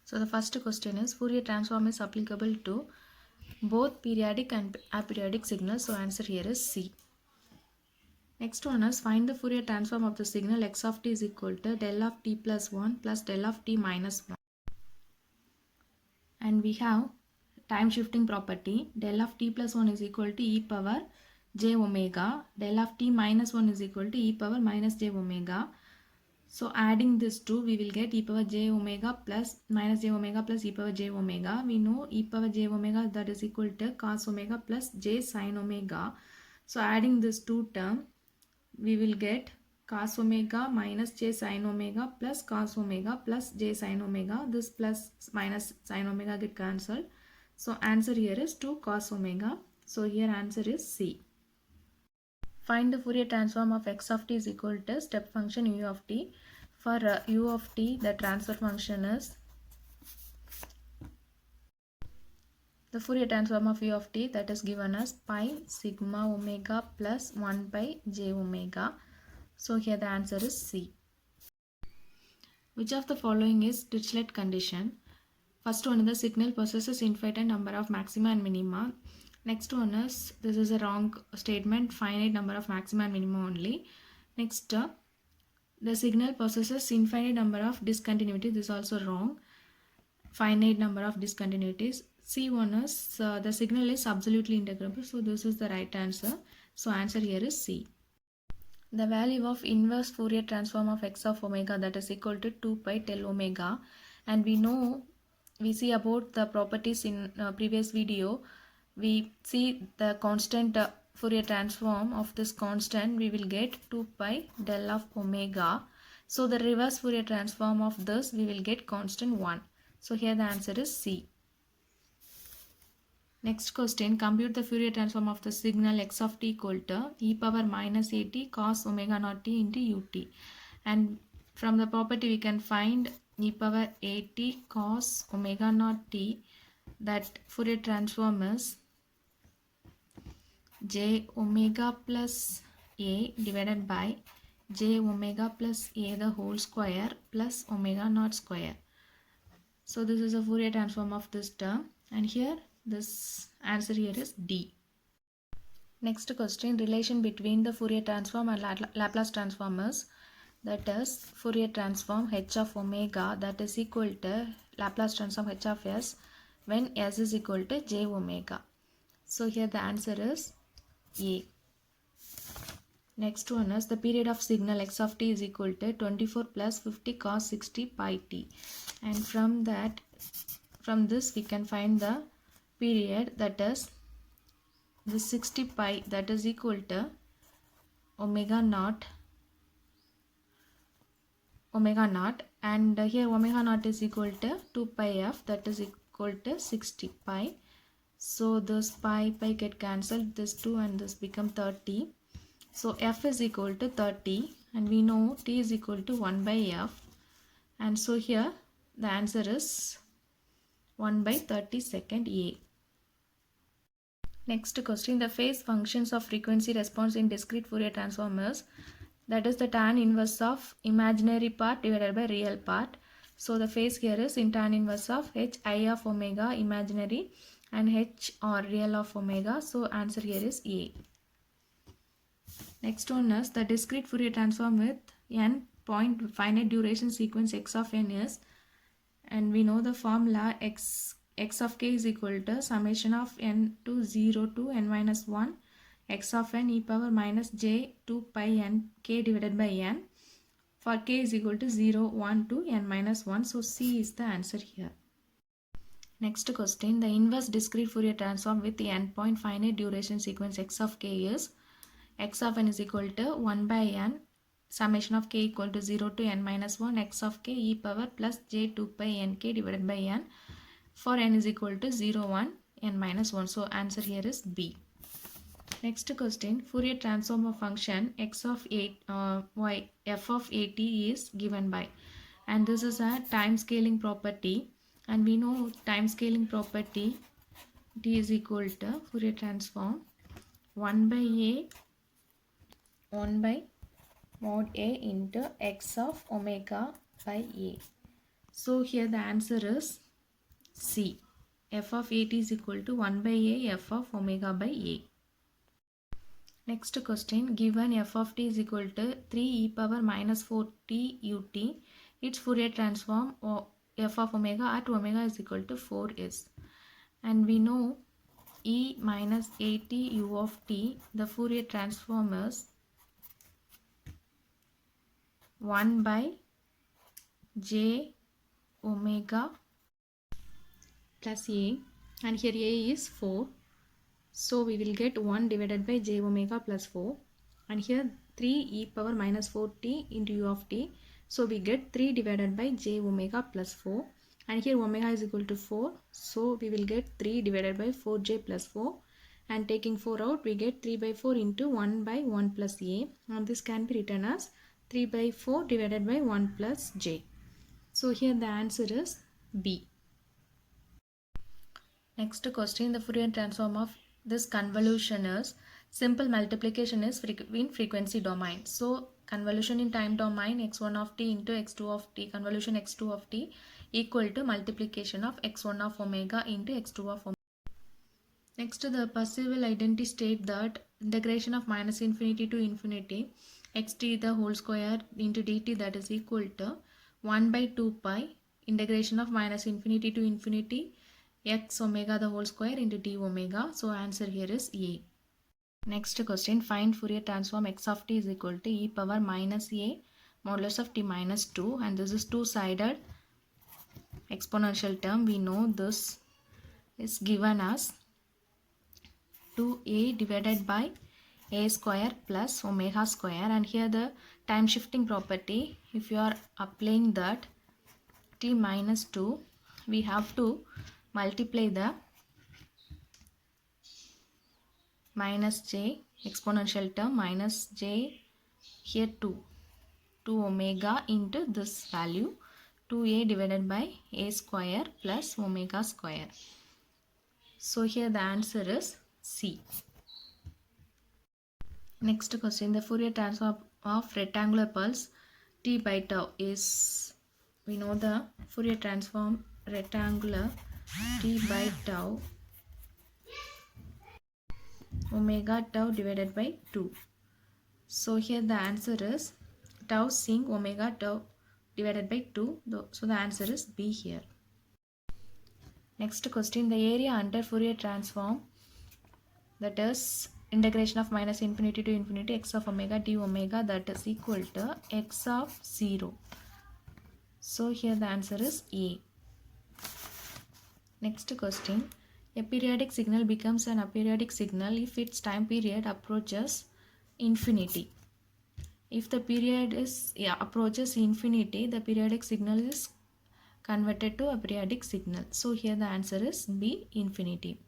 So the first question is Fourier transform is applicable to both periodic and aperiodic signals. So answer here is C. Next one is find the Fourier transform of the signal x of t is equal to del of t plus 1 plus del of t minus 1. And we have time shifting property. Del of t plus 1 is equal to e power j omega. Del of t minus 1 is equal to e power minus j omega. So adding this two, we will get e power j omega plus minus j omega plus e power j omega. We know e power j omega, that is equal to cos omega plus j sin omega. So adding this two term, we will get cos omega minus j sin omega plus cos omega plus j sin omega. This plus minus sin omega get cancelled. So answer here is 2 cos omega. So here answer is C. Find the Fourier transform of x of t is equal to step function u of t. For u of t, the transfer function is the Fourier transform of u of t, that is given as pi sigma omega plus 1 by j omega. So here the answer is C. Which of the following is Dirichlet condition? First one is the signal possesses infinite number of maxima and minima. Next one is, this is a wrong statement, finite number of maxima and minima only. Next, the signal possesses infinite number of discontinuities. This is also wrong. Finite number of discontinuities. C1 is, the signal is absolutely integrable. So this is the right answer. So answer here is C. The value of inverse Fourier transform of x of omega, that is equal to 2 pi del omega. And we see about the properties in previous video. We see the constant Fourier transform of this constant, we will get 2 pi del of omega. So the reverse Fourier transform of this, we will get constant 1. So here the answer is C. Next question, compute the Fourier transform of the signal x of t equal to e power minus at cos omega naught t into ut. And from the property we can find e power at cos omega naught t, that Fourier transform is j omega plus a divided by j omega plus a the whole square plus omega naught square. So this is a Fourier transform of this term, and here this answer here is D. Next question, relation between the Fourier transform and Laplace transform is, that is Fourier transform h of omega, that is equal to Laplace transform h of s when s is equal to j omega. So here the answer is A. Next one is, the period of signal x of t is equal to 24 plus 50 cos 60 pi t. And from this we can find the period, that is the 60 pi, that is equal to omega naught, and here omega naught is equal to 2 pi f, that is equal to 60 pi. So this pi get cancelled, this 2 and this become 30. So f is equal to 30, and we know t is equal to 1 by f, and so here the answer is 1 by 32nd A. Next question, the phase functions of frequency response in discrete Fourier transform is, that is the tan inverse of imaginary part divided by real part. So the phase here is in tan inverse of h I of omega imaginary and h or real of omega. So answer here is A. Next one is, the discrete Fourier transform with n point finite duration sequence x of n is, and we know the formula x of k is equal to summation of n to 0 to n minus 1 x of n e power minus j 2 pi n k divided by n, for k is equal to 0, 1 to n minus 1. So C is the answer here. Next question, the inverse discrete Fourier transform with the n point finite duration sequence x of k is, x of n is equal to 1 by n summation of k equal to 0 to n minus 1 x of k e power plus j 2 pi n k divided by n, for n is equal to 0, 1, n minus 1. So answer here is B. Next question, Fourier transform of function x of y f of at is given by, and this is a time scaling property, and we know time scaling property, t is equal to Fourier transform 1 by mod a into x of omega by a. So here the answer is C. F of a t is equal to 1 by a f of omega by a. Next question, given f of t is equal to 3 e power minus 4t ut, its Fourier transform f of omega at omega is equal to 4 is. And we know e minus at u of t, the Fourier transform is 1 by j omega plus a, and here a is 4. So we will get 1 divided by j omega plus 4, and here 3 e power minus 4t into u of t. So we get 3 divided by j omega plus 4, and here omega is equal to 4. So we will get 3 divided by 4j plus 4, and taking 4 out we get 3 by 4 into 1 by 1 plus a, and this can be written as 3 by 4 divided by 1 plus j. So here the answer is B. Next question, the Fourier transform of this convolution is simple multiplication is in frequency domain. So convolution in time domain, x1 of t into x2 of t, convolution x2 of t equal to multiplication of x1 of omega into x2 of omega. Next, the Parseval identity state that integration of minus infinity to infinity xt the whole square into dt, that is equal to 1 by 2 pi integration of minus infinity to infinity x omega the whole square into d omega. So answer here is A. Next question, find Fourier transform x of t is equal to e power minus a modulus of t minus 2, and this is two-sided exponential term. We know this is given as 2a divided by a square plus omega square, and here the time shifting property, if you are applying that t minus 2, we have to multiply the minus j exponential term minus j here 2 omega into this value 2a divided by a square plus omega square. So here the answer is C. Next question, the Fourier transform of rectangular pulse t by tau is, we know the Fourier transform rectangular t by tau omega tau divided by 2. So here the answer is tau sin omega tau divided by 2. So the answer is B here. Next question, the area under Fourier transform, that is integration of minus infinity to infinity x of omega d omega, that is equal to x of 0. So here the answer is A. Next question, a periodic signal becomes an aperiodic signal if its time period approaches infinity. If the period approaches infinity, the periodic signal is converted to a periodic signal. So here the answer is B, infinity.